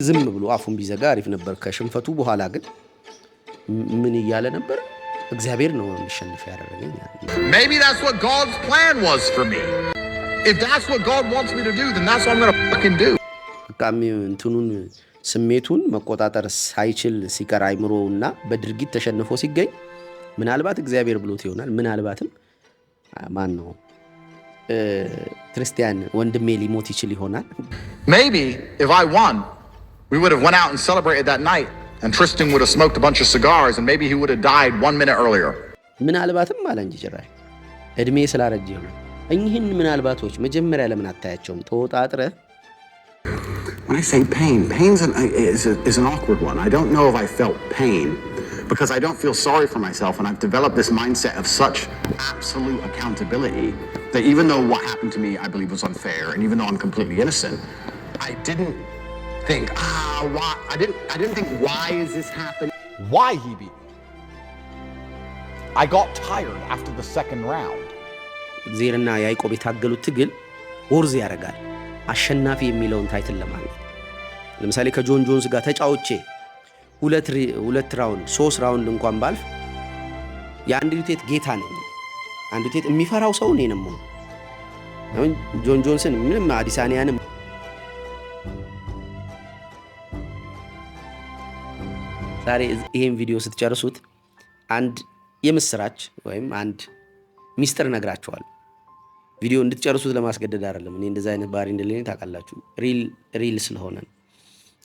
ዝም ብሎ አፉን ቢዘጋ አሪፍ ነበር። ከሽንፈቱ በኋላ ግን ምን እያለ ነበር? እግዚአብሔር ነው እንዲሸንፍ ያደረገኝ። Maybe that's what God's plan was for me. If that's what God wants me to do, then that's what I'm going to fucking do. እንትኑን ስሜቱን መቆጣጠር ሳይችል ሲቀር አይምሮውና በድርጊት ተሸንፎ ሲገኝ ምናልባት እግዚአብሔር ብሎት ይሆናል። ምናልባትም ማን ነው ክርስቲያን ወንድሜ ሊሞት ይችል ይሆናል። Maybe if I won, we would have went out and celebrated that night, and Tristan would have smoked a bunch of cigars, and maybe he would have died 1 minute earlier. ምናልባትም አለ እንጂ ጭራሽ እድሜ ስላረጀ ይሆናል። እኚህን ምናልባቶች መጀመሪያ ለምን አታያቸውም? ተወጣጥረ When I say pain is an awkward one. I don't know if I felt pain because I don't feel sorry for myself, and I've developed this mindset of such absolute accountability that even though what happened to me I believe was unfair, and even though I'm completely innocent, I didn't think, why? I didn't think, why is this happening? Why he beat me? I got tired after the second round. እግዚአብሔርና ያዕቆብ የታገሉት ትግል ወርዝ ያደርጋል። አሸናፊ የሚለውን ታይትል ለማግኘት ለምሳሌ ከጆን ጆንስ ጋር ተጫውቼ ሁለት ራውንድ 3 ራውንድ እንኳን ባልፍ የአንድሪው ቴት ጌታ ነኝ። አንድሪው ቴት የሚፈራው ሰው እኔ ነኝ። አሁን ጆን ጆንስን ምንም አዲሳኒያንም ዛሬ ይሄን ቪዲዮ ስትጨርሱት አንድ የምስራች ወይም አንድ ሚስጥር ነግራችኋል። ቪዲዮ እንድትጨርሱት ለማስገደድ አይደለም። እኔ እንደዛ አይነት ባህሪ እንደሌለኝ ታውቃላችሁ። ሪል ስለሆነ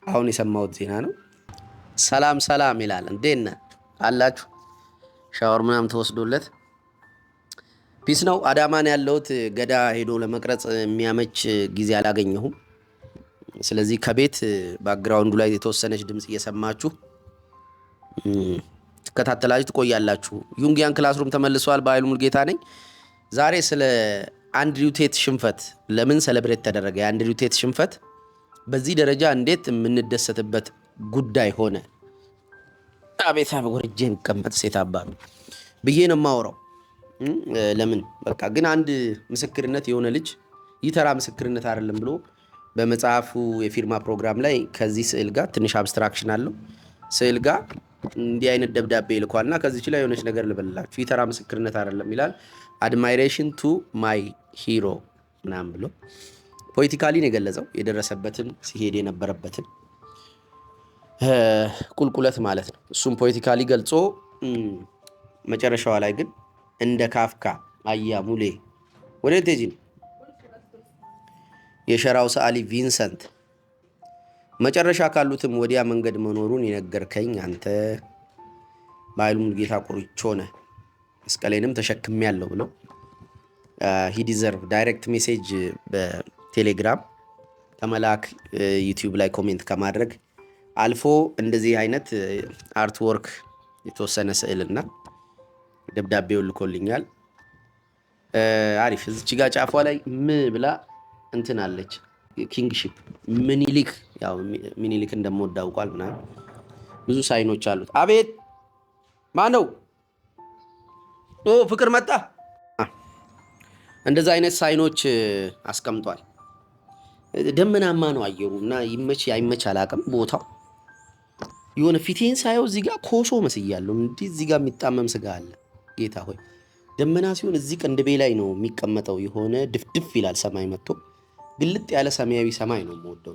አሁን የሰማሁት ዜና ነው። ሰላም ይላል። እንዴት ነህ አላችሁ? ሻወር ምናምን ተወስዶለት ፒስ ነው። አዳማን ያለሁት ገዳ ሄዶ ለመቅረጽ የሚያመች ጊዜ አላገኘሁም። ስለዚህ ከቤት ባክግራውንዱ ላይ የተወሰነች ድምጽ እየሰማችሁ ተከታተላችሁ ትቆያላችሁ። ዩንጊያን ክላስሩም ተመልሷል። በኃይሉ ሙልጌታ ነኝ። ዛሬ ስለ አንድሪው ቴት ሽንፈት ለምን ሴሌብሬት ተደረገ፣ የአንድሪው ቴት ሽንፈት በዚህ ደረጃ እንዴት የምንደሰትበት ጉዳይ ሆነ፣ አቤት ወርጄ እንቀመጥ ሴት አባቱ ብዬ ነው የማወራው። ለምን በቃ ግን አንድ ምስክርነት የሆነ ልጅ ይተራ ምስክርነት አይደለም ብሎ በመጽሐፉ የፊርማ ፕሮግራም ላይ ከዚህ ስዕል ጋር ትንሽ አብስትራክሽን አለው ስዕል ጋር እንዲህ አይነት ደብዳቤ ይልኳልና ከዚህች ላይ የሆነች ነገር ልበላችሁ። ይተራ ምስክርነት አይደለም ይላል። አድማይሬሽን ቱ ማይ ሂሮ ምናምን ብሎ ፖለቲካሊ ነው የገለጸው። የደረሰበትን ሲሄድ የነበረበትን ቁልቁለት ማለት ነው። እሱም ፖለቲካሊ ገልጾ መጨረሻዋ ላይ ግን እንደ ካፍካ አያ ሙሌ ወደ ቴጂ የሸራው ሰዓሊ ቪንሰንት መጨረሻ ካሉትም ወዲያ መንገድ መኖሩን የነገርከኝ አንተ በኃይሉ ሙልጌታ ቆርቾ ነህ፣ መስቀሌንም ተሸክሜያለሁ ብለው ሂ ዲዘርቭ ዳይሬክት ሜሴጅ በቴሌግራም ከመላክ ዩቲዩብ ላይ ኮሜንት ከማድረግ አልፎ እንደዚህ አይነት አርት ወርክ የተወሰነ ስዕልና ደብዳቤውን ልኮልኛል። አሪፍ። እዚች ጋር ጫፏ ላይ ብላ እንትን አለች ኪንግሺፕ ሚኒሊክ፣ ያው ሚኒሊክ እንደምወድ አውቋል ምናምን ብዙ ሳይኖች አሉት። አቤት ማነው? ፍቅር መጣ። እንደዛ አይነት ሳይኖች አስቀምጧል። ደመናማ ነው አየሩ እና ይመች አይመች አላውቅም ቦታው። የሆነ ፊቴን ሳየው እዚህ ጋር ኮሶ መስያለሁ። እንዲህ እዚህ ጋር የሚጣመም ስጋ አለ። ጌታ ሆይ ደመና ሲሆን እዚህ ቅንድቤ ላይ ነው የሚቀመጠው። የሆነ ድፍድፍ ይላል ሰማይ መጥቶ ግልጥ ያለ ሰማያዊ ሰማይ ነው የምወደው።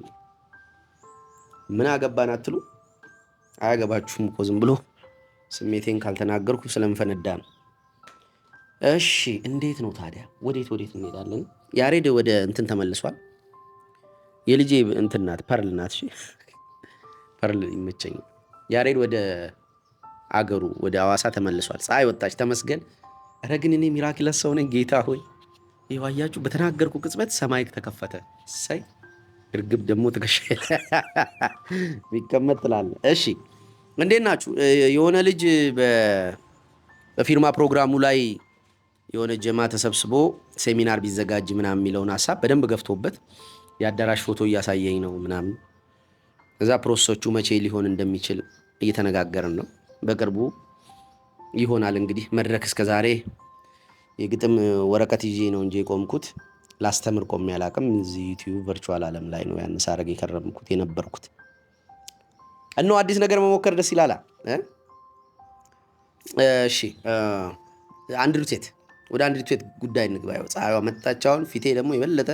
ምን አገባን አትሉ? አያገባችሁም እኮ ዝም ብሎ ስሜቴን ካልተናገርኩ ስለምፈነዳ ነው። እሺ እንዴት ነው ታዲያ? ወዴት እንሄዳለን? ያሬድ ወደ እንትን ተመልሷል። የልጄ እንትን ናት፣ ፐርል ናት። እሺ ፐርል ይመቸኝ። ያሬድ ወደ አገሩ ወደ አዋሳ ተመልሷል። ፀሐይ ወጣች፣ ተመስገን። ኧረ ግን እኔ ሚራክለስ ሰው ነኝ። ጌታ ሆይ ይዋያችሁ፣ በተናገርኩ ቅጽበት ሰማይ ተከፈተ። ሳይ እርግብ ደግሞ ትከሻይ ቢቀመጥ ትላለ። እሺ እንዴት ናችሁ? የሆነ ልጅ በፊርማ ፕሮግራሙ ላይ የሆነ ጀማ ተሰብስቦ ሴሚናር ቢዘጋጅ ምናምን የሚለውን ሐሳብ በደንብ ገፍቶበት የአዳራሽ ፎቶ እያሳየኝ ነው ምናምን። እዛ ፕሮሰሶቹ መቼ ሊሆን እንደሚችል እየተነጋገርን ነው። በቅርቡ ይሆናል እንግዲህ። መድረክ እስከዛሬ የግጥም ወረቀት ይዤ ነው እንጂ የቆምኩት ላስተምር ቆሜ አላውቅም። እዚህ ዩቲዩብ ቨርቹዋል ዓለም ላይ ነው ያን ሳረግ የነበርኩት። እነሆ አዲስ ነገር መሞከር ደስ ይላል። እሺ አንድሩ ቴት ወደ አንድሩ ቴት ጉዳይ እንግባ። ፀሐይዋ መጣች። አሁን ፊቴ ደግሞ የበለጠ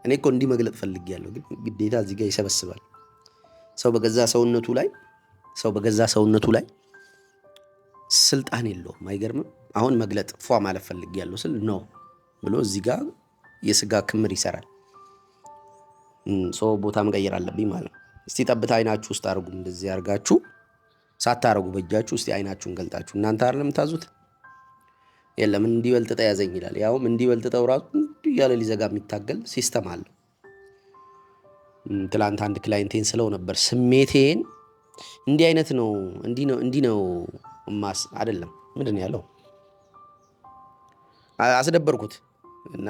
እኔ እኮ እንዲህ መግለጥ ፈልጌያለሁ፣ ግን ግዴታ እዚህ ጋር ይሰበስባል። ሰው በገዛ ሰውነቱ ላይ ስልጣን የለውም። አይገርምም? አሁን መግለጥ ማለት ፈልጌያለሁ ስል ነው ብሎ እዚህ ጋር የስጋ ክምር ይሰራል። ሰው ቦታ መቀየር አለብኝ ማለት ነው። እስቲ ጠብታ አይናችሁ ውስጥ አርጉ። እንደዚህ አርጋችሁ ሳታረጉ በእጃችሁ እስቲ አይናችሁን ገልጣችሁ እናንተ አይደለም ታዙት። የለም እንዲበልጥጠ ያዘኝ ይላል። ያውም እንዲበልጥጠው ራሱ እያለ ሊዘጋ የሚታገል ሲስተም አለ። ትላንት አንድ ክላይንቴን ስለው ነበር ስሜቴን እንዲህ አይነት ነው እንዲህ ነው ማስ አይደለም ምንድን ያለው አስደበርኩት እና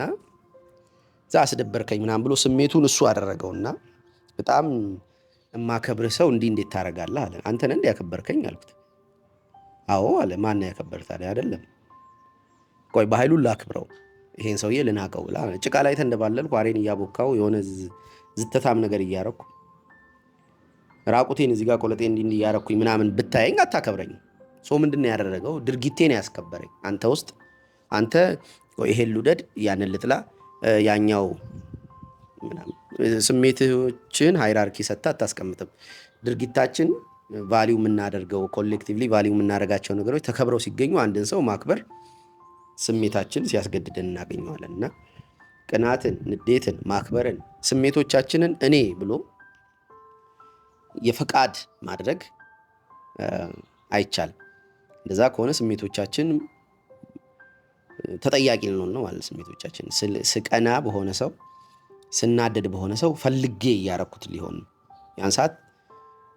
እዛ አስደበርከኝ ምናምን ብሎ ስሜቱን እሱ አደረገውና በጣም የማከብርህ ሰው እንዴት ታደርጋለህ አለ። አንተ ነህ እንዴ ያከበርከኝ አልኩት። አዎ አለ። ማን ነው ያከበርህ ታዲያ? አይደለም ቆይ በኃይሉን ላክብረው፣ ይሄን ሰውዬ ልናቀው። ጭቃ ላይ ተንደባለልኩ፣ አሬን እያቦካው የሆነ ዝተታም ነገር እያረኩ ራቁቴን እዚህ ጋር ቆለጤ እንዲህ እያረኩኝ ምናምን ብታየኝ አታከብረኝ። ሰው ምንድነው ያደረገው? ድርጊቴን ያስከበረኝ። አንተ ውስጥ አንተ ይሄን ልውደድ ያንን ልጥላ ያኛው ስሜቶችን ሃይራርኪ ሰጥታ አታስቀምጥም። ድርጊታችን ቫልዩ የምናደርገው ኮሌክቲቭሊ ቫልዩ የምናደርጋቸው ነገሮች ተከብረው ሲገኙ አንድን ሰው ማክበር ስሜታችን ሲያስገድደን እናገኘዋለን። እና ቅናትን፣ ንዴትን፣ ማክበርን፣ ስሜቶቻችንን እኔ ብሎ የፈቃድ ማድረግ አይቻልም። እንደዛ ከሆነ ስሜቶቻችን ተጠያቂ ልንሆን ነው ማለት። ስሜቶቻችን ስቀና በሆነ ሰው ስናደድ በሆነ ሰው ፈልጌ እያረኩት ሊሆን ያን ሰዓት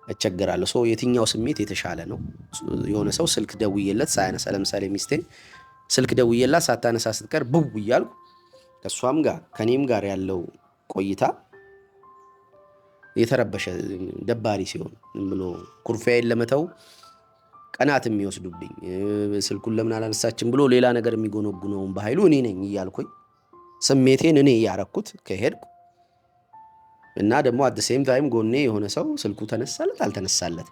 እቸገራለሁ። ሰው የትኛው ስሜት የተሻለ ነው? የሆነ ሰው ስልክ ደውዬለት ሳያነሳ፣ ለምሳሌ ሚስቴን ስልክ ደውዬላት ሳታነሳ ስትቀር ብው እያልኩ ከእሷም ጋር ከኔም ጋር ያለው ቆይታ የተረበሸ ደባሪ ሲሆን ብሎ ኩርፊያዬን ለመተው ቀናት የሚወስዱብኝ ስልኩን ለምን አላነሳችም ብሎ ሌላ ነገር የሚጎነጉነውን በኃይሉ እኔ ነኝ እያልኩኝ ስሜቴን እኔ ያረኩት ከሄድኩ እና ደግሞ አት ሴም ታይም ጎኔ የሆነ ሰው ስልኩ ተነሳለት አልተነሳለት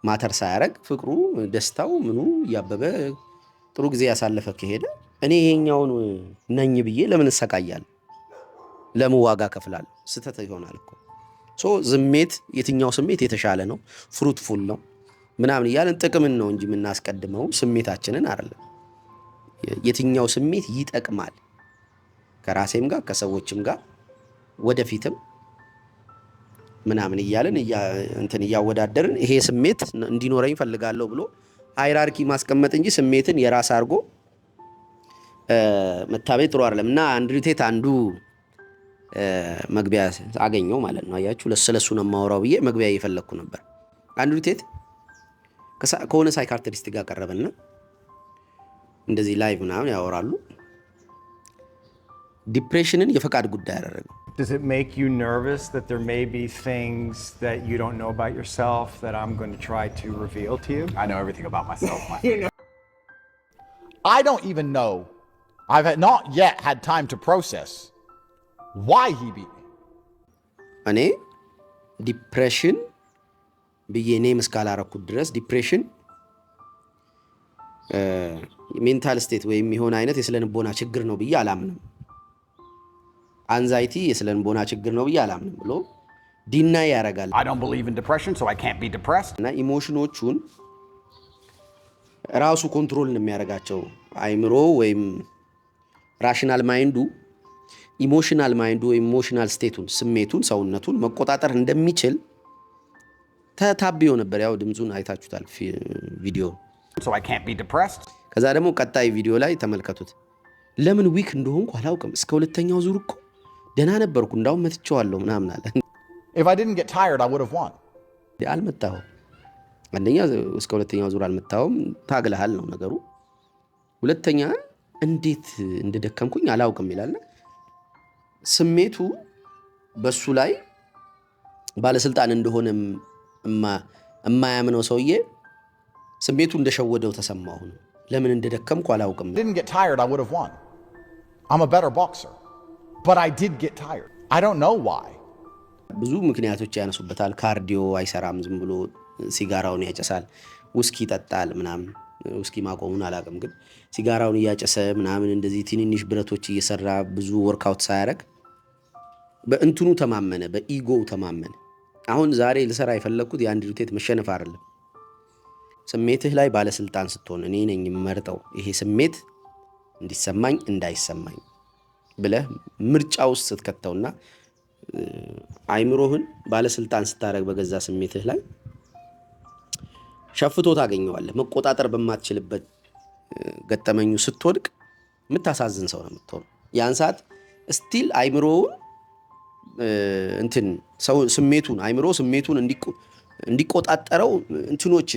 ማተር ሳያረግ ፍቅሩ ደስታው ምኑ እያበበ ጥሩ ጊዜ ያሳለፈ ከሄደ እኔ ይሄኛውን ነኝ ብዬ ለምን እሰቃያለሁ? ለምን ዋጋ ከፍላለሁ? ስተት ይሆናል እኮ። ስሜት የትኛው ስሜት የተሻለ ነው ፍሩትፉል ነው ምናምን እያለን ጥቅምን ነው እንጂ የምናስቀድመው ስሜታችንን አይደለም። የትኛው ስሜት ይጠቅማል ከራሴም ጋር ከሰዎችም ጋር ወደፊትም ምናምን እያለን እንትን እያወዳደርን ይሄ ስሜት እንዲኖረኝ ፈልጋለሁ ብሎ ሃይራርኪ ማስቀመጥ እንጂ ስሜትን የራስ አድርጎ መታበይ ጥሩ አይደለም። እና አንድሩ ቴት አንዱ መግቢያ አገኘው ማለት ነው። አያችሁ ለሰለሱ ነው የማወራው ብዬ መግቢያ እየፈለኩ ነበር። አንድሩ ቴት ከሆነ ሳይካርቲስት ጋር ቀረበና እንደዚህ ላይቭ ምናምን ያወራሉ። ዲፕሬሽንን የፈቃድ ጉዳይ ያደረገው። Does it make you nervous that there may be things that you don't know about yourself that I'm going to try to reveal to you? I know everything about myself. I don't even know. I've not yet had time to process why he beat me. እኔ ዲፕሬሽን ብዬ ኔም እስካላረኩት ድረስ ዲፕሬሽን ሜንታል ስቴት ወይም የሆነ አይነት የስለንቦና ችግር ነው ብዬ አላምንም። አንዛይቲ የስለንቦና ችግር ነው ብዬ አላምንም ብሎ ዲናይ ያደርጋል። I don't believe in depression, so I can't be depressed. እና ኢሞሽኖቹን ራሱ ኮንትሮል ነው የሚያደርጋቸው። አይምሮ ወይም ራሽናል ማይንዱ ኢሞሽናል ማይንዱ ወይም ኢሞሽናል ስቴቱን ስሜቱን ሰውነቱን መቆጣጠር እንደሚችል ተታብዮ ነበር። ያው ድምጹን አይታችሁታል ቪዲዮ። So I can't be depressed. ከዛ ደግሞ ቀጣይ ቪዲዮ ላይ ተመልከቱት። ለምን ዊክ እንደሆንኩ አላውቅም። እስከ ሁለተኛው ዙር እኮ ደህና ነበርኩ እንዳውም መትቼዋለሁ ምናምን አለ። If I didn't get tired, I would have won. አልመታሁም። አንደኛ እስከ ሁለተኛው ዙር አልመታሁም። ታግለሃል ነው ነገሩ። ሁለተኛ እንዴት እንደደከምኩኝ አላውቅም ይላልና ስሜቱ በሱ ላይ ባለስልጣን እንደሆነ የማያምነው ሰውዬ ስሜቱ እንደሸወደው ተሰማው ነው። ለምን እንደደከምኩ አላውቅም። If I didn't get tired, I would have won. I'm a better boxer. But I did get tired. I don't know why. ብዙ ምክንያቶች ያነሱበታል። ካርዲዮ አይሰራም፣ ዝም ብሎ ሲጋራውን ያጨሳል፣ ውስኪ ይጠጣል ምናምን። ውስኪ ማቆሙን አላውቅም፣ ግን ሲጋራውን እያጨሰ ምናምን እንደዚህ ትንንሽ ብረቶች እየሰራ ብዙ ወርክአውት ሳያደርግ በእንትኑ ተማመነ፣ በኢጎው ተማመነ። አሁን ዛሬ ልሰራ የፈለግኩት የአንድሪው ቴት መሸነፍ አይደለም። ስሜትህ ላይ ባለስልጣን ስትሆን እኔ ነኝ የምመርጠው ይሄ ስሜት እንዲሰማኝ እንዳይሰማኝ ብለህ ምርጫ ውስጥ ስትከተውና አይምሮህን ባለስልጣን ስታደርግ በገዛ ስሜትህ ላይ ሸፍቶ ታገኘዋለህ። መቆጣጠር በማትችልበት ገጠመኙ ስትወድቅ የምታሳዝን ሰው ነው የምትሆነው። ያን ሰዓት ስቲል አይምሮውን ስሜቱን እንዲቆጣጠረው እንትኖች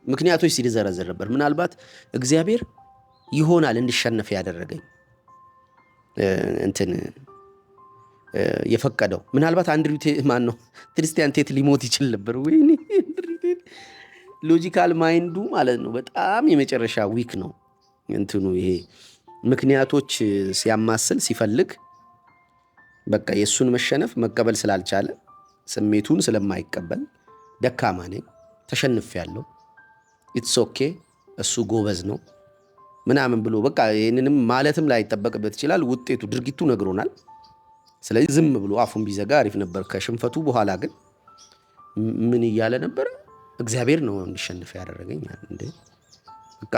ምክንያቶች ሲዘረዘር ነበር። ምናልባት እግዚአብሔር ይሆናል እንድሸነፍ ያደረገኝ የፈቀደው። ምናልባት አንድሪው ቴት ትሪስቲያን ቴት ሊሞት ይችል ነበር። ወይኔ አንድሪው ቴት ሎጂካል ማይንዱ ማለት ነው በጣም የመጨረሻ ዊክ ነው። ይሄ ምክንያቶች ሲያማስል ሲፈልግ በቃ የእሱን መሸነፍ መቀበል ስላልቻለ ስሜቱን ስለማይቀበል ደካማ ነኝ፣ ተሸንፌያለሁ፣ ኢትስ ኦኬ፣ እሱ ጎበዝ ነው ምናምን ብሎ በቃ ይህንንም ማለትም ላይ ይጠበቅበት ይችላል። ውጤቱ ድርጊቱ ነግሮናል። ስለዚህ ዝም ብሎ አፉን ቢዘጋ አሪፍ ነበር። ከሽንፈቱ በኋላ ግን ምን እያለ ነበር? እግዚአብሔር ነው እንዲሸንፍ ያደረገኝ እንዴ። በቃ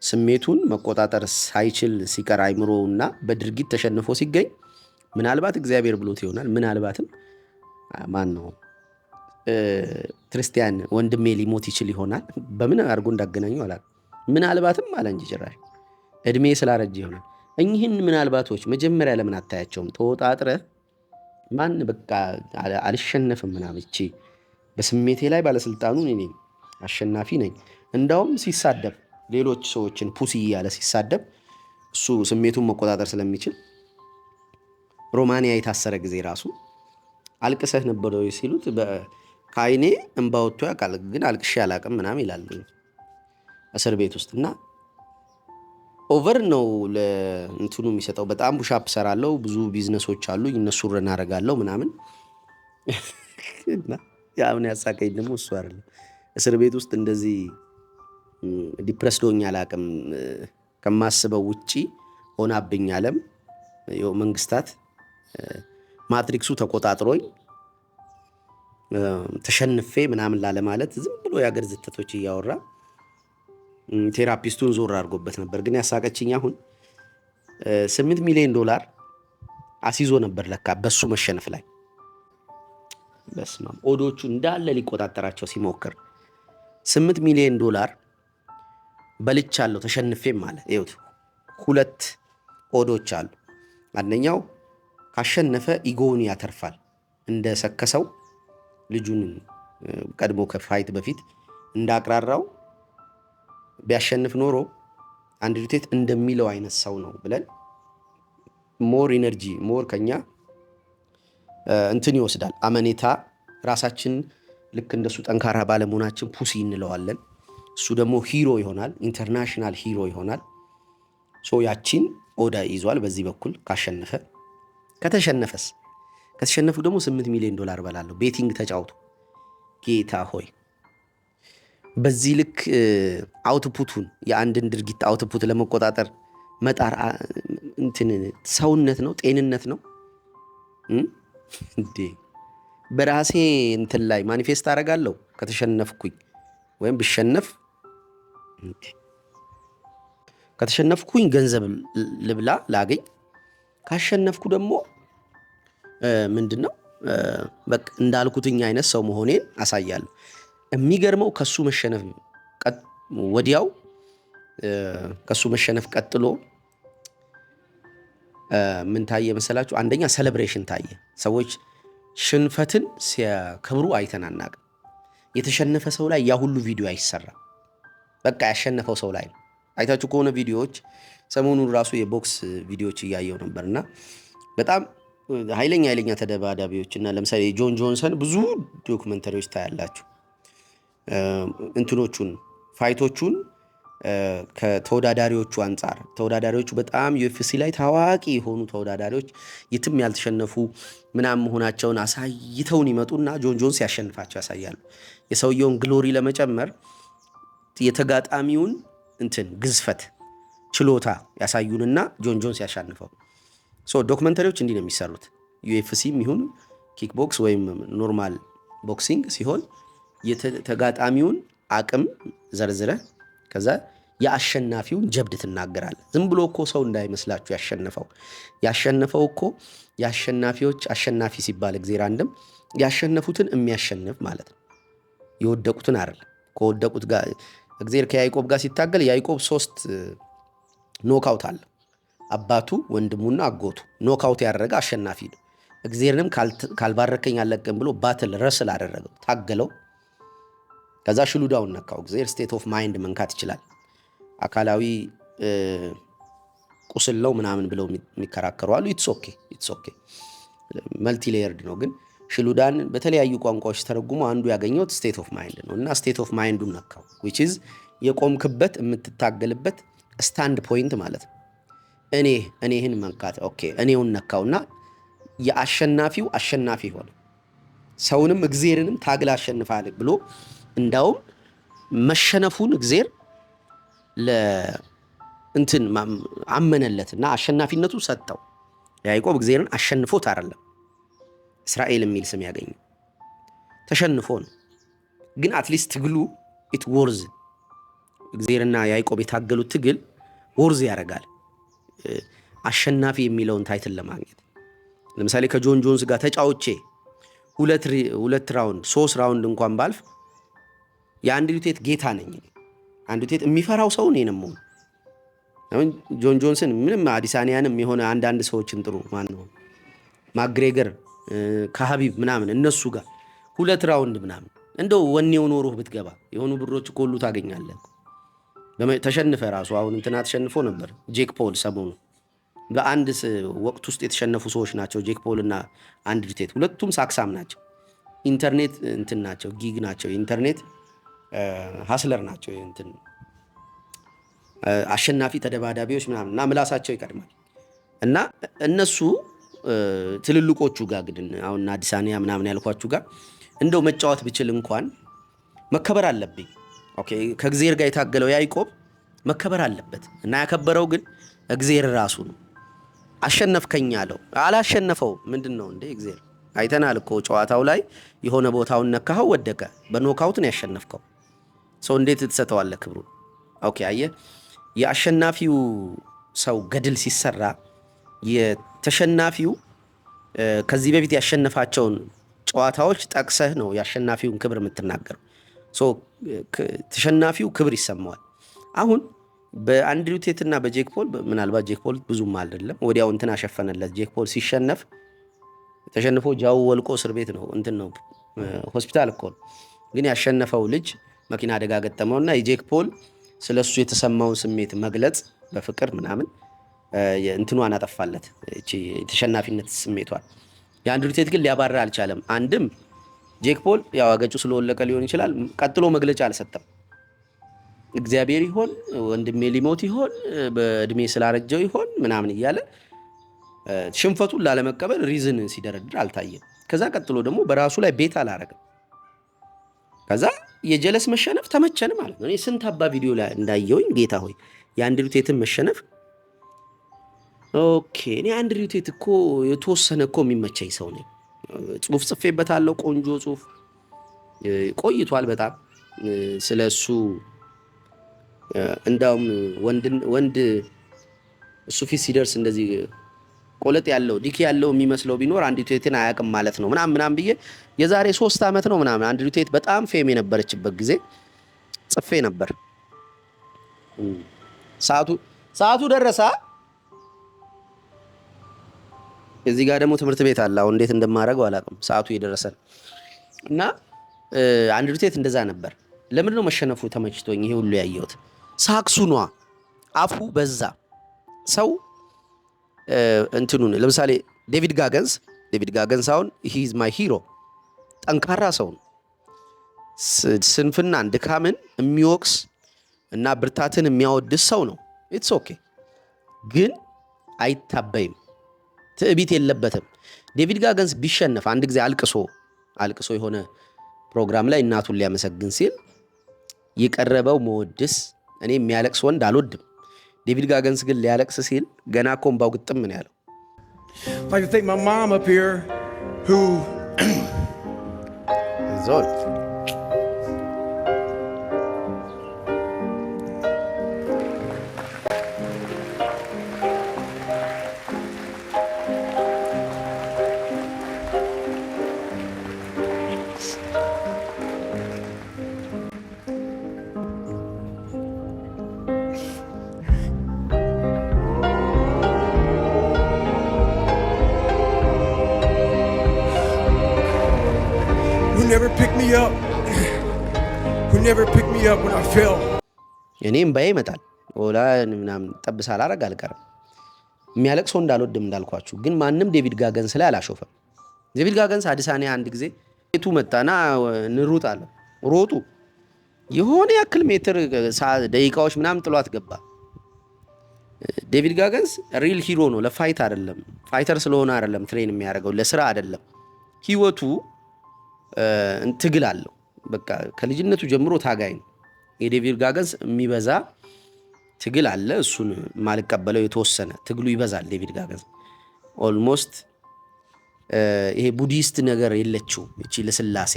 ስሜቱን መቆጣጠር ሳይችል ሲቀር አይምሮውና በድርጊት ተሸንፎ ሲገኝ ምናልባት እግዚአብሔር ብሎት ይሆናል። ምናልባትም ክርስቲያን ወንድሜ ሊሞት ይችል ይሆናል። በምን አድርጎ እንዳገናኘው አላውቅም። ምናልባትም አለ እንጂ ጭራሽ እድሜ ስላረጀ ይሆናል። እኚህን ምናልባቶች መጀመሪያ ለምን አታያቸውም? ተወጣጥረህ በቃ አልሸነፍም ምናምን እቺ በስሜቴ ላይ ባለስልጣኑ እኔ ነኝ፣ አሸናፊ ነኝ። እንዳውም ሲሳደብ ሌሎች ሰዎችን ፑሲ እያለ ሲሳደብ እሱ ስሜቱን መቆጣጠር ስለሚችል ሮማንያ የታሰረ ጊዜ ራሱ አልቅሰህ ነበር ወይ ሲሉት ከአይኔ እንባ ወጥቶ ያውቃል፣ ግን አልቅሼ አላቅም ምናምን ይላል እስር ቤት ውስጥ። እና ኦቨር ነው ለእንትኑ የሚሰጠው። በጣም ቡሻፕ ሰራለው፣ ብዙ ቢዝነሶች አሉ፣ እነሱ ረን አደርጋለሁ ምናምን። ያውን ያሳቀኝ ደግሞ እሱ አይደለም። እስር ቤት ውስጥ እንደዚህ ዲፕረስድ ሆኜ አላቅም፣ ከማስበው ውጪ ሆናብኝ ዓለም መንግስታት ማትሪክሱ ተቆጣጥሮኝ ተሸንፌ ምናምን ላለ ማለት ዝም ብሎ የአገር ዝተቶች እያወራ ቴራፒስቱን ዞር አድርጎበት ነበር። ግን ያሳቀችኝ አሁን $8 ሚሊዮን አስይዞ ነበር ለካ በሱ መሸነፍ ላይ። በስማም ኦዶቹ እንዳለ ሊቆጣጠራቸው ሲሞክር $8 ሚሊዮን በልቻለሁ ተሸንፌም አለ። ይኸውት 2 ኦዶች አሉ። አንደኛው ካሸነፈ ኢጎውን ያተርፋል። እንደ ሰከሰው ልጁን ቀድሞ ከፋይት በፊት እንዳቅራራው ቢያሸንፍ ኖሮ አንድሪው ቴት እንደሚለው አይነት ሰው ነው ብለን ሞር ኢነርጂ ሞር ከኛ ይወስዳል አመኔታ። ራሳችን ልክ እንደሱ ጠንካራ ባለመሆናችን ፑሲ እንለዋለን። እሱ ደግሞ ሂሮ ይሆናል፣ ኢንተርናሽናል ሂሮ ይሆናል። ያቺን ኦዳ ይዟል በዚህ በኩል ካሸነፈ። ከተሸነፉ ደግሞ $8 ሚሊዮን በላለሁ ቤቲንግ ተጫውቶ። ጌታ ሆይ በዚህ ልክ አውትፑቱን የአንድን ድርጊት አውትፑት ለመቆጣጠር መጣር ሰውነት ነው? ጤንነት ነው እንዴ? በራሴ ላይ ማኒፌስት አደርጋለሁ ከተሸነፍኩኝ ወይም ብሸነፍ። ከተሸነፍኩኝ ገንዘብ ልብላ ላገኝ፣ ካሸነፍኩ ደግሞ ምንድነው በቃ እንዳልኩትኝ አይነት ሰው መሆኔን አሳያለሁ። የሚገርመው ከሱ መሸነፍ ቀጥሎ ምን ታየ መሰላችሁ? አንደኛ ሴሌብሬሽን ታየ። ሰዎች ሽንፈትን ሲያከብሩ አይተን አናውቅም። የተሸነፈ ሰው ላይ ያ ሁሉ ቪዲዮ አይሰራም። በቃ ያሸነፈው ሰው ላይ ነው። አይታችሁ ከሆነ ቪዲዮዎች ሰሞኑን ራሱ የቦክስ ቪዲዮዎች እያየው ነበርና በጣም ኃይለኛ ተደባዳቢዎች እና ለምሳሌ ጆን ጆንሰን ብዙ ዶክመንተሪዎች ታያላችሁ። ፋይቶቹን ከተወዳዳሪዎቹ አንጻር ተወዳዳሪዎቹ በጣም UFC ላይ ታዋቂ የሆኑ ተወዳዳሪዎች የትም ያልተሸነፉ ምናምን መሆናቸውን አሳይተውን ይመጡና ጆን ጆንስ ያሸንፋቸው ያሳያሉ። የሰውየውን ግሎሪ ለመጨመር የተጋጣሚውን ግዝፈት ችሎታ ያሳዩንና ጆን ጆንስ ያሸንፈው። ዶክመንተሪዎች እንዲህ ነው የሚሰሩት። ዩኤፍሲም ይሁን ኪክቦክስ ወይም ኖርማል ቦክሲንግ ሲሆን የተጋጣሚውን አቅም ዘርዝረ ከዛ የአሸናፊውን ጀብድ ትናገራለህ። ዝም ብሎ እኮ ሰው እንዳይመስላችሁ ያሸነፈው እኮ የአሸናፊዎች አሸናፊ ሲባል እግዚአብሔር አንድም ያሸነፉትን የሚያሸንፍ ማለት ነው። የወደቁትን አይደለም። ከወደቁት ጋር እግዚአብሔር ከያዕቆብ ጋር ሲታገል ያዕቆብ 3 ኖክአውት አለ። አባቱ ወንድሙና አጎቱ ኖክአውት ያደረገ አሸናፊ ነው። እግዚአብሔርንም ካልባረከኝ አለቅም ብሎ ባትል ረስል አደረገው፣ ታገለው። ከዛ ሽሉዳውን ነካው። እግዚአብሔር ስቴት ኦፍ ማይንድ መንካት ይችላል። አካላዊ ቁስል ነው ምናምን ብለው የሚከራከሩ አሉ። ኢትስ ኦኬ መልቲ ሌየርድ ነው። ግን ሽሉዳን በተለያዩ ቋንቋዎች ተረጉሞ አንዱ ያገኘው ስቴት ኦፍ ማይንድ ነው እና ስቴት ኦፍ ማይንዱን ነካው። which is የቆምክበት የምትታገልበት ስታንድ ፖይንት ማለት ነው። እኔህን መንካት ኦኬ እኔውን ነካውና የአሸናፊው አሸናፊ ሆነ። ሰውንም እግዚአብሔርንም ታግል አሸንፋል ብሎ እንዳውም መሸነፉን እግዚአብሔር አመነለትና አሸናፊነቱ ሰጠው። ያዕቆብ እግዚአብሔርን አሸንፎት አይደለም እስራኤል የሚል ስም ያገኘው ተሸንፎ ነው። ግን አትሊስት ትግሉ ኢት ወርዝ እግዚአብሔርና ያዕቆብ የታገሉት ትግል ወርዝ ያደርጋል አሸናፊ የሚለውን ታይትል ለማግኘት። ለምሳሌ ከጆን ጆንስ ጋር ተጫውቼ 2 ራውንድ 3 ራውንድ እንኳን ባልፍ የአንድሪው ቴት ጌታ ነኝ። አንድሪው ቴት የሚፈራው ሰው እኔ ነኝ። አሁን ጆን ጆንስን ምንም አዲሳኒያንም የሆነ አንዳንድ ሰዎችን ጥሩ ማን ነው ማግሬገር ከሀቢብ ምናምን እነሱ ጋር 2 ራውንድ ምናምን እንደው ወኔው ኖሮህ ብትገባ የሆኑ ብሮች ሁሉ ታገኛለህ። ተሸንፈ ራሱ አሁን ተሸንፎ ነበር ጄክ ፖል ሰሞኑ በአንድ ወቅት ውስጥ የተሸነፉ ሰዎች ናቸው። ጄክ ፖል እና አንድሪው ቴት ሁለቱም ሳክሳም ናቸው። ኢንተርኔት ናቸው፣ ጊግ ናቸው፣ ኢንተርኔት ሀስለር ናቸው። አሸናፊ ተደባዳቢዎች ምናምን እና ምላሳቸው ይቀድማል እና እነሱ ትልልቆቹ ጋር ግን አሁን አዲሳኒያ ምናምን ያልኳችሁ ጋር እንደው መጫወት ብችል እንኳን መከበር አለብኝ። ኦኬ ከእግዚአብሔር ጋር የታገለው ያዕቆብ መከበር አለበት እና ያከበረው ግን እግዚአብሔር ራሱ ነው። አሸነፍከኝ አለው። አላሸነፈው ምንድነው እንዴ? እግዚአብሔር አይተናል እኮ ጨዋታው ላይ የሆነ ቦታውን ነካኸው ወደቀ። በኖክአውት ነው ያሸነፍከው። ሰው እንዴት ትሰጠዋለህ ክብሩን? ኦኬ አየህ፣ የአሸናፊው ሰው ገድል ሲሰራ የተሸናፊው ከዚህ በፊት ያሸነፋቸውን ጨዋታዎች ጠቅሰህ ነው የአሸናፊውን ክብር የምትናገረው። ተሸናፊው ክብር ይሰማዋል። አሁን በአንድሪው ቴትና በጄክ ፖል ምናልባት ጄክ ፖል ብዙም አይደለም ወዲያው አሸፈነለት። ጄክ ፖል ሲሸነፍ ተሸንፎ ጃው ወልቆ እስር ቤት ነው ነው ሆስፒታል እኮ ነው። ግን ያሸነፈው ልጅ መኪና አደጋ ገጠመውና የጄክ ፖል ስለሱ የተሰማውን ስሜት መግለጽ በፍቅር ምናምን እንትኗን አጠፋለት እቺ የተሸናፊነት ስሜቷን። የአንድሪው ቴት ግን ሊያባራ አልቻለም። አንድም ጄክ ፖል ያው አገጩ ስለወለቀ ሊሆን ይችላል፣ ቀጥሎ መግለጫ አልሰጠም። እግዚአብሔር ይሆን ወንድሜ ሊሞት ይሆን በእድሜ ስላረጀው ይሆን ምናምን እያለ ሽንፈቱን ላለመቀበል ሪዝን ሲደረድር አልታየም። ከዛ ቀጥሎ ደግሞ በራሱ ላይ ቤት አላረገም። ከዛ የጀለስ መሸነፍ ተመቸን ማለት ነው። እኔ ስንት አባ ቪዲዮ ላይ እንዳየውኝ ጌታ ሆይ የአንድሪው ቴትን መሸነፍ ኦኬ እኔ አንድሪው ቴት እኮ የተወሰነ እኮ የሚመቸኝ ሰው ነኝ። ጽሁፍ ጽፌበታለሁ፣ ቆንጆ ጽሁፍ ቆይቷል በጣም ስለሱ። እንዳውም ወንድ እሱ ፊት ሲደርስ እንደዚህ ቆለጥ ያለው ዲኪ ያለው የሚመስለው ቢኖር አንድሪው ቴትን አያውቅም ማለት ነው ምናምን ብዬ የዛሬ 3 ዓመት ነው ምናምን አንድሪው ቴት በጣም ፌም የነበረችበት ጊዜ ጽፌ ነበር። ሰዓቱ ደረሰ። እዚህ ጋር ደግሞ ትምህርት ቤት አለ። አሁን እንዴት እንደማደርገው አላውቅም። ሰዓቱ እየደረሰ እና አንድሪው ቴት እንደዛ ነበር። ለምንድን ነው መሸነፉ ተመችቶኝ ይሄ ሁሉ ያየሁት? ሳክሱኗ አፉ በዛ ሰው እንትኑን ለምሳሌ ዴቪድ ጋገንስ አሁን ሂ ኢዝ ማይ ሂሮ ጠንካራ ሰው ነው። ስንፍናን ድካምን የሚወቅስ እና ብርታትን የሚያወድስ ሰው ነው። ኢትስ ኦኬ። ግን አይታበይም፣ ትዕቢት የለበትም። ዴቪድ ጋገንስ ቢሸነፍ አንድ ጊዜ አልቅሶ የሆነ ፕሮግራም ላይ እናቱን ሊያመሰግን ሲል የቀረበው መወድስ እኔ የሚያለቅስ ወንድ አልወድም። ዴቪድ ጋገንስ ግን ሊያለቅስ ሲል ገና እኮ እምባው ግጥም ነው ያለው። I'd like to thank my mom up here who ዞል never picked me up, when I fell. እኔም ባይ ይመጣል ወላ ምናምን ጠብሳ አላረግ አልቀርም። የሚያለቅሰው እንዳልወድም እንዳልኳችሁ፣ ግን ማንም ዴቪድ ጋገንስ ላይ አላሾፈም። ዴቪድ ጋገንስ አዲሳኒያ አንድ ጊዜ ቤቱ መጣና እንሩጥ አለ። ሮጡ የሆነ ያክል ሜትር ደቂቃዎች ምናምን ጥሏት ገባ። ዴቪድ ጋገንስ ሪል ሂሮ ነው። ለፋይት አይደለም፣ ፋይተር ስለሆነ አይደለም ትሬን የሚያደርገው፣ ለስራ አይደለም። ህይወቱ ትግል አለው። በቃ ከልጅነቱ ጀምሮ ታጋይ ነው። የዴቪድ ጋገንስ የሚበዛ ትግል አለ። እሱን ማልቀበለው የተወሰነ ትግሉ ይበዛል። ዴቪድ ጋገንስ ኦልሞስት ይሄ ቡዲስት ነገር የለችው እቺ ለስላሴ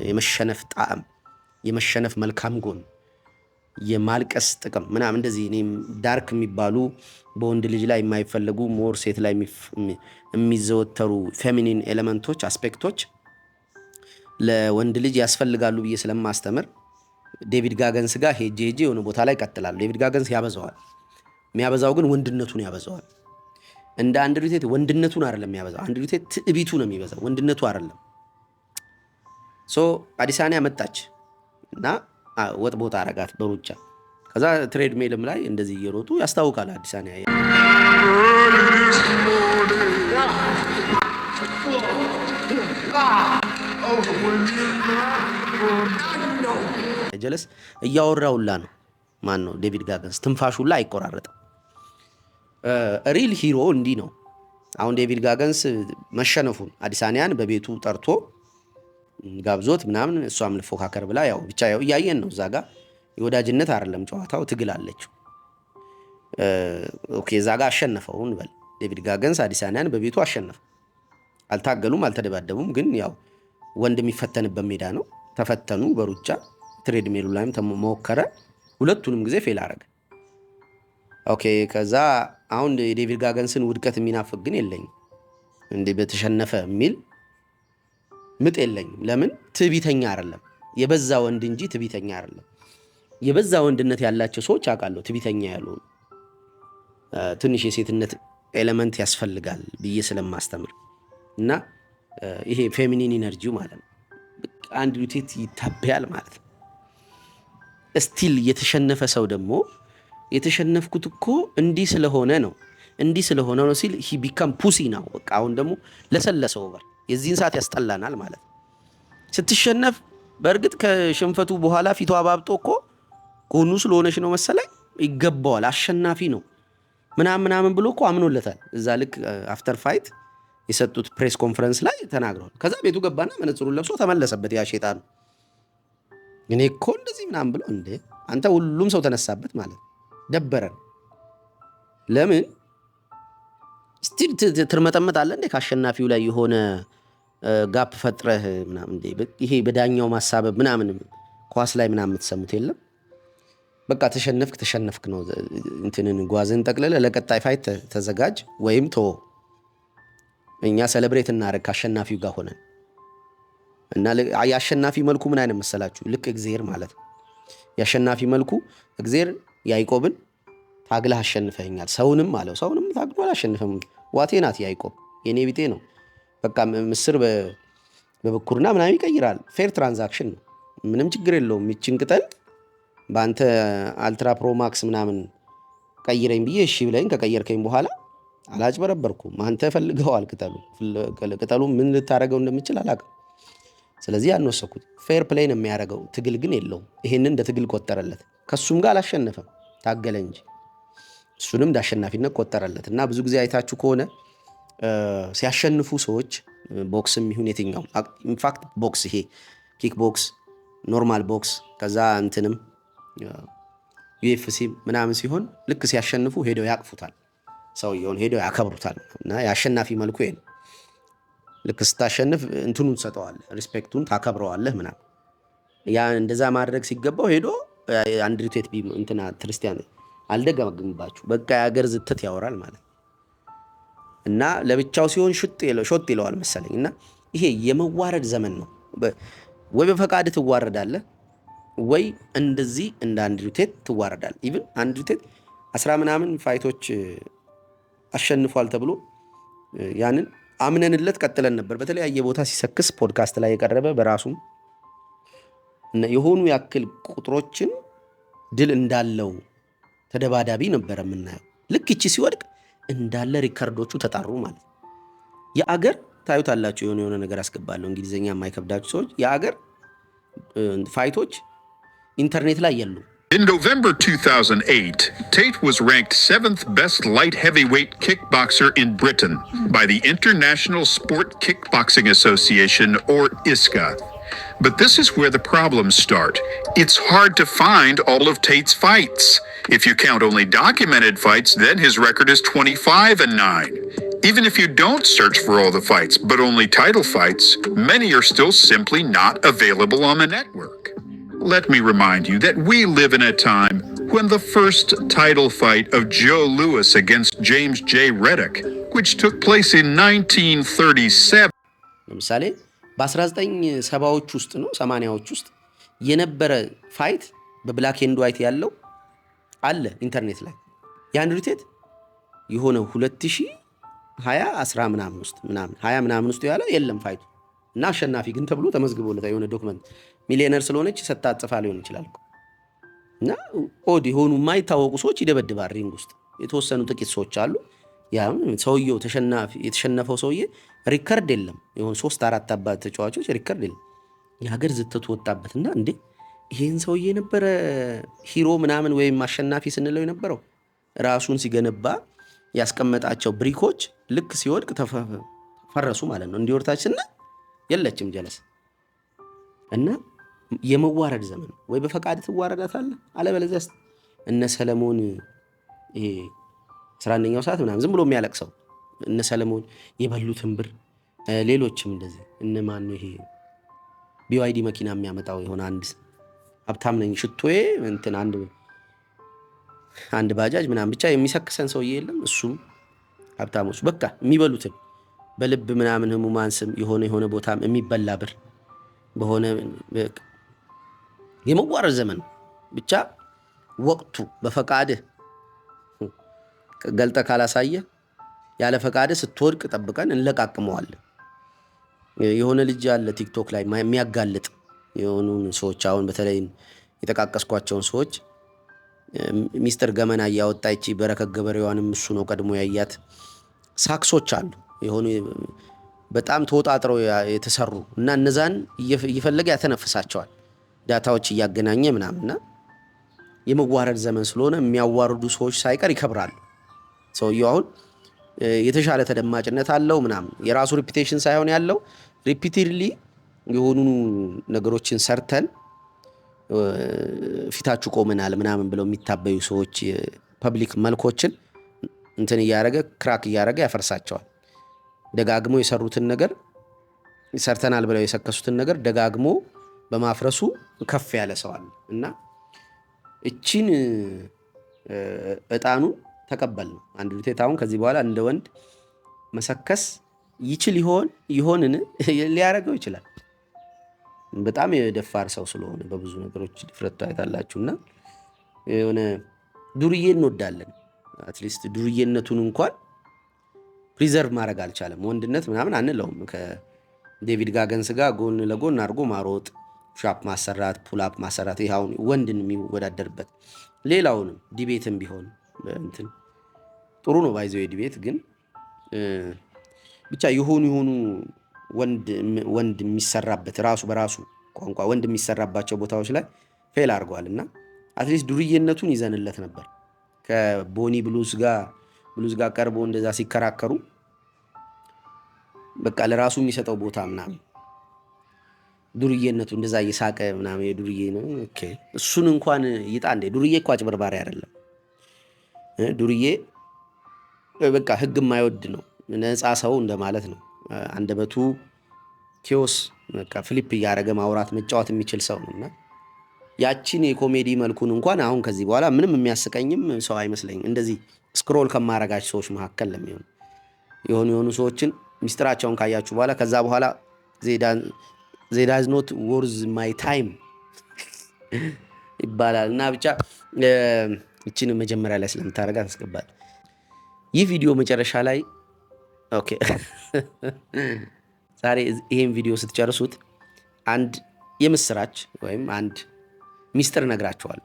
የመሸነፍ ጣዕም፣ የመሸነፍ መልካም ጎን፣ የማልቀስ ጥቅም ምናምን እንደዚህ እኔም ዳርክ የሚባሉ በወንድ ልጅ ላይ የማይፈለጉ ሞር ሴት ላይ የሚዘወተሩ ፌሚኒን ኤሌመንቶች አስፔክቶች ለወንድ ልጅ ያስፈልጋሉ ብዬ ስለማስተምር ዴቪድ ጋገንስ ጋር ሄጄ የሆነ ቦታ ላይ ቀጥላለሁ። ዴቪድ ጋገንስ ያበዛዋል። የሚያበዛው ግን ወንድነቱን ያበዛዋል። እንደ አንድሩ ቴት ወንድነቱን አይደለም የሚያበዛው፣ አንድሩ ቴት ትዕቢቱ ነው የሚበዛው፣ ወንድነቱ አይደለም። አዲሳኒያ መጣች እና ወጥ ቦታ አረጋት በሩጫ። ከዛ ትሬድ ሜልም ላይ እንደዚህ እየሮጡ ያስታውቃል አዲሳኒያ ጀለስ እያወራውላ ነው። ማን ነው ዴቪድ ጋገንስ? ትንፋሹላ አይቆራረጥም። ሪል ሂሮ እንዲህ ነው። አሁን ዴቪድ ጋገንስ መሸነፉን አዲሳኒያን በቤቱ ጠርቶ ጋብዞት ምናምን እሷም ልፎካከር ብላ ያው ብቻ ያው እያየን ነው። እዛ ጋር የወዳጅነት አይደለም ጨዋታው፣ ትግል አለችው። ኦኬ እዛ ጋር አሸነፈው እንበል። ዴቪድ ጋገንስ አዲሳኒያን በቤቱ አሸነፈው። አልታገሉም፣ አልተደባደቡም። ግን ያው ወንድ የሚፈተንበት ሜዳ ነው። ተፈተኑ በሩጫ ትሬድ ሜሉ ላይም ተሞከረ። ሁለቱንም ጊዜ ፌል አረገ። ኦኬ ከዛ አሁን የዴቪድ ጋገንስን ውድቀት የሚናፍቅ ግን የለኝም። እንዴ በተሸነፈ የሚል ምጥ የለኝም። ለምን? ትዕቢተኛ አይደለም። የበዛ ወንድ እንጂ ትዕቢተኛ አይደለም። የበዛ ወንድነት ያላቸው ሰዎች አውቃለሁ፣ ትዕቢተኛ ያልሆኑ። ትንሽ የሴትነት ኤሌመንት ያስፈልጋል ብዬ ስለማስተምር እና ይሄ ፌሚኒን ኢነርጂው ማለት ነው። አንድ ሉቴት ይታበያል ማለት ነው። ስቲል የተሸነፈ ሰው ደግሞ የተሸነፍኩት እኮ እንዲህ ስለሆነ ነው ሲል ሂ ቢካም ፑሲ ነው። በቃ አሁን ደግሞ ለሰለሰው በር የዚህን ሰዓት ያስጠላናል ማለት ነው። ስትሸነፍ በእርግጥ ከሽንፈቱ በኋላ ፊቱ አባብጦ እኮ ጎኑ ስለሆነች ነው መሰለኝ ይገባዋል፣ አሸናፊ ነው ምናምን ብሎ እኮ አምኖለታል። እዛ ልክ አፍተር ፋይት የሰጡት ፕሬስ ኮንፈረንስ ላይ ተናግረዋል። ከዛ ቤቱ ገባና መነጽሩን ለብሶ ተመለሰበት። ያ ሼጣን እኔ እኮ እንደዚህ ምናምን ብሎ እንዴ አንተ ሁሉም ሰው ተነሳበት ማለት ደበረን። ለምን ስቲል ትርመጠመጣለህ እንዴ? ካሸናፊው ላይ የሆነ ጋፕ ፈጥረህ ምናምን እንዴ ይሄ በዳኛው ማሳበብ ምናምን ኳስ ላይ ምናምን የምትሰሙት የለም። በቃ ተሸነፍክ ነው። እንትንን ጓዝን ጠቅልለ ለቀጣይ ፋይት ተዘጋጅ ወይም ቶ እኛ ሴሌብሬት እናደርግ ካሸናፊው ጋር ሆነን እና የአሸናፊ መልኩ ምን አይነት መሰላችሁ? ልክ እግዚአብሔር ማለት ነው። የአሸናፊ መልኩ እግዚአብሔር ያዕቆብን ታግለህ አሸንፈኛል፣ ሰውንም አለው ሰውንም ታግሎ አላሸንፈም። ዋቴ ናት ያዕቆብ የኔ ቢጤ ነው። በቃ ምስር በብኩርና ምናምን ይቀይራል። ፌር ትራንዛክሽን ነው፣ ምንም ችግር የለውም። ይችን ቅጠል በአንተ አልትራ ፕሮማክስ ምናምን ቀይረኝ ብዬ እሺ ብለኝ ከቀየርከኝ በኋላ አላጭበረበርኩም። አንተ ፈልገዋል ቅጠሉ ምን ልታደርገው እንደምችል አላውቅም። ስለዚህ ያን ወሰድኩት። ፌር ፕሌይ ነው የሚያደርገው፣ ትግል ግን የለውም። ይሄንን እንደ ትግል ቆጠረለት። ከሱም ጋር አላሸነፈም፣ ታገለ እንጂ እሱንም እንደ አሸናፊነት ቆጠረለት። እና ብዙ ጊዜ አይታችሁ ከሆነ ሲያሸንፉ ሰዎች ቦክስም ይሁን የትኛው ኢንፋክት ቦክስ፣ ይሄ ኪክ ቦክስ፣ ኖርማል ቦክስ፣ ከዛ እንትንም ዩኤፍሲ ምናምን ሲሆን ልክ ሲያሸንፉ ሄደው ያቅፉታል፣ ሰውየውን ሄደው ያከብሩታል። እና የአሸናፊ መልኩ ይሄ ነው። ልክ ስታሸንፍ እንትኑን ትሰጠዋለህ፣ ሪስፔክቱን ታከብረዋለህ ምናምን። ያ እንደዛ ማድረግ ሲገባው ሄዶ አንድሪው ቴት እንትና ክርስቲያን አልደገመግምባችሁ፣ በቃ የሀገር ዝተት ያወራል ማለት እና ለብቻው ሲሆን ሾጥ ይለዋል መሰለኝ። እና ይሄ የመዋረድ ዘመን ነው። ወይ በፈቃድ ትዋረዳለህ ወይ እንደዚህ እንደ አንድሪው ቴት ትዋረዳለህ። ኢቭን አንድሪው ቴት 10 ምናምን ፋይቶች አሸንፏል ተብሎ ያንን አምነንለት ቀጥለን ነበር። በተለያየ ቦታ ሲሰክስ ፖድካስት ላይ የቀረበ በራሱም የሆኑ ያክል ቁጥሮችን ድል እንዳለው ተደባዳቢ ነበር የምናየው። ልክ እቺ ሲወድቅ እንዳለ ሪከርዶቹ ተጣሩ ማለት። የአገር ታዩታላችሁ፣ የሆነ ነገር አስገባለሁ እንግሊዝኛ የማይከብዳችሁ ሰዎች፣ የአገር ፋይቶች ኢንተርኔት ላይ የሉ። In November 2008, Tate was ranked 7th best light heavyweight kickboxer in Britain by the International Sport Kickboxing Association, or ISKA. But this is where the problems start. It's hard to find all of Tate's fights. If you count only documented fights, then his record is 25-9. Even if you don't search for all the fights, but only title fights, many are still simply not available on the network. Let me remind you that we live in a time when the first title fight of Joe Louis against James J. Reddick, which took place in 1937. ለምሳሌ በ1970ዎች ውስጥ ነው 80ዎች ውስጥ የነበረ ፋይት በብላክ ኤንድ ዋይት ያለው አለ ኢንተርኔት ላይ። የአንድሪው ቴት የሆነ 2020 10 ምናምን ውስጥ ምናምን 20 ምናምን ውስጥ ያለ የለም ፋይቱ እና አሸናፊ ግን ተብሎ ተመዝግቦለታል። የሆነ ዶክመንት ሚሊዮነር ስለሆነች ሰጣጽፋ ሊሆን ይችላል እና ኦድ የሆኑ የማይታወቁ ሰዎች ይደበድባል ሪንግ ውስጥ። የተወሰኑ ጥቂት ሰዎች አሉ። ያ ሰውየው የተሸነፈው ሰውዬ ሪከርድ የለም። የሆነ 3-4 አባት ተጫዋቾች ሪከርድ የለም። የሀገር ዝተቱ ወጣበትና እንዴ ይሄን ሰውዬ ነበረ ሂሮ ምናምን ወይም አሸናፊ ስንለው የነበረው። ራሱን ሲገነባ ያስቀመጣቸው ብሪኮች ልክ ሲወድቅ ተፈረሱ ማለት ነው። እንዲወርታችንና የለችም ጀለስ እና የመዋረድ ዘመን። ወይ በፈቃድ ትዋረዳታለህ፣ አለበለዚያ እነ ሰለሞን ይሄ 11ኛው ሰዓት ምናምን ዝም ብሎ የሚያለቅሰው እነ ሰለሞን የበሉትን ብር፣ ሌሎችም እንደዚህ እነ ማን ነው ይሄ ቢዋይዲ መኪና የሚያመጣው የሆነ አንድ ሀብታም ነኝ ሽቶዬ እንትን አንድ ባጃጅ ምናምን ብቻ የሚሰክሰን ሰውዬ የለም። እሱም ሀብታሞች በቃ የሚበሉትን በልብ ምናምን ህሙማን ስም የሆነ ቦታም የሚበላ ብር በሆነ የመዋረድ ዘመን ብቻ ወቅቱ በፈቃድህ ገልጠ ካላሳየ ያለ ፈቃድህ ስትወድቅ ጠብቀን እንለቃቅመዋለን። የሆነ ልጅ አለ ቲክቶክ ላይ የሚያጋልጥ የሆኑ ሰዎች፣ አሁን በተለይ የተቃቀስኳቸውን ሰዎች ሚስተር ገመና እያወጣ ይቺ በረከት ገበሬዋንም እሱ ነው ቀድሞ ያያት ሳክሶች አሉ የሆኑ በጣም ተወጣጥረው የተሰሩ እና እነዛን እየፈለገ ያተነፍሳቸዋል ዳታዎች እያገናኘ ምናምንና የመዋረድ ዘመን ስለሆነ የሚያዋርዱ ሰዎች ሳይቀር ይከብራሉ። ሰውየው አሁን የተሻለ ተደማጭነት አለው ምናምን የራሱ ሪፒቴሽን ሳይሆን ያለው ሪፒቲድሊ የሆኑ ነገሮችን ሰርተን ፊታችሁ ቆመናል ምናምን ብለው የሚታበዩ ሰዎች ፐብሊክ መልኮችን እንትን እያደረገ ክራክ እያደረገ ያፈርሳቸዋል። ደጋግሞ የሰሩትን ነገር ሰርተናል ብለው የሰከሱትን ነገር ደጋግሞ በማፍረሱ ከፍ ያለ ሰው አለ እና እቺን እጣኑ ተቀበል ነው አንድሪው ቴት። አሁን ከዚህ በኋላ እንደ ወንድ መሰከስ ይችል ይሆንን ሊያረገው ይችላል። በጣም የደፋር ሰው ስለሆነ በብዙ ነገሮች ድፍረቱ አይታላችሁና የሆነ ዱርዬ እንወዳለን። አትሊስት ዱርዬነቱን እንኳን ፕሪዘርቭ ማድረግ አልቻለም። ወንድነት ምናምን አንለውም። ከዴቪድ ጋገንስ ጋር ጎን ለጎን አድርጎ ማሮጥ፣ ሻፕ ማሰራት፣ ፑልአፕ ማሰራት ይሄ አሁን ወንድን የሚወዳደርበት። ሌላውንም ዲቤትም ቢሆን እንትን ጥሩ ነው ባይዘው ዲቤት ግን ብቻ የሆኑ ወንድ የሚሰራበት ራሱ በራሱ ቋንቋ ወንድ የሚሰራባቸው ቦታዎች ላይ ፌል አድርገዋል እና አትሊስት ዱርዬነቱን ይዘንለት ነበር። ከቦኒ ብሉዝ ጋር ቀርቦ እንደዛ ሲከራከሩ በቃ ለራሱ የሚሰጠው ቦታ ምናምን ዱርዬነቱ እንደዛ እየሳቀ ምናምን የዱርዬ ነው። ኦኬ እሱን እንኳን ይጣ እንዴ! ዱርዬ እኮ አጭበርባሪ አይደለም። ዱርዬ በቃ ህግ የማይወድ ነው። ነፃ ሰው እንደማለት ነው። አንደበቱ ኪዮስ በቃ ፍሊፕ እያደረገ ማውራት መጫወት የሚችል ሰው ነውና ያቺን የኮሜዲ መልኩን እንኳን አሁን ከዚህ በኋላ ምንም የሚያስቀኝም ሰው አይመስለኝም። እንደዚህ ስክሮል ከማረጋች ሰዎች መካከል ለሚሆን የሆኑ ሰዎችን ሚስጥራቸውን ካያችሁ በኋላ ከዛ በኋላ ዜዳዝ ኖት ወርዝ ማይ ታይም ይባላል እና ብቻ እቺን መጀመሪያ ላይ ስለምታረጋት አስገባል። ይህ ቪዲዮ መጨረሻ ላይ ኦኬ ዛሬ ይሄን ቪዲዮ ስትጨርሱት አንድ የምስራች ወይም አንድ ሚስጥር ነግራችኋል።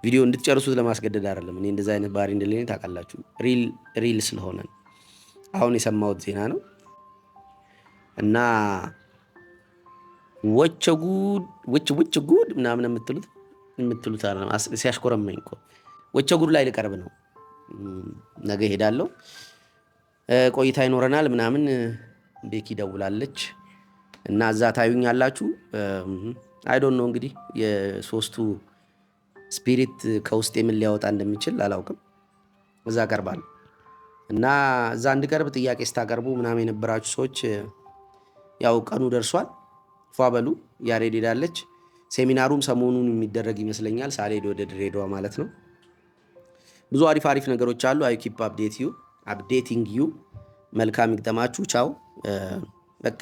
ቪዲዮ እንድትጨርሱት ለማስገደድ አይደለም። እኔ እንደዛ አይነት ባህሪ እንደሌለኝ ታውቃላችሁ። ሪል ስለሆነ አሁን የሰማሁት ዜና ነው እና ወቸ ጉድ ምናምን የምትሉት አይደለም። ሲያሽኮረመኝ እኮ ወቸ ጉድ ላይ ልቀርብ ነው። ነገ ሄዳለሁ፣ ቆይታ ይኖረናል ምናምን። ቤኪ ደውላለች እና እዛ ታዩኛላችሁ። አይ ዶንት ኖ እንግዲህ የሶስቱ ስፒሪት ከውስጥ ምን ሊያወጣ እንደሚችል አላውቅም። እዛ ቀርባለሁ እና እዛ እንድቀርብ ጥያቄ ስታቀርቡ ምናምን የነበራችሁ ሰዎች ያው ቀኑ ደርሷል። ፏበሉ ያሬድ ሄዳለች። ሴሚናሩም ሰሞኑን የሚደረግ ይመስለኛል። ሳልሄድ ወደ ድሬዳዋ ማለት ነው። ብዙ አሪፍ ነገሮች አሉ። አይ ኪፕ አፕዴቲንግ ዩ። መልካም ይግጠማችሁ። ቻው በቃ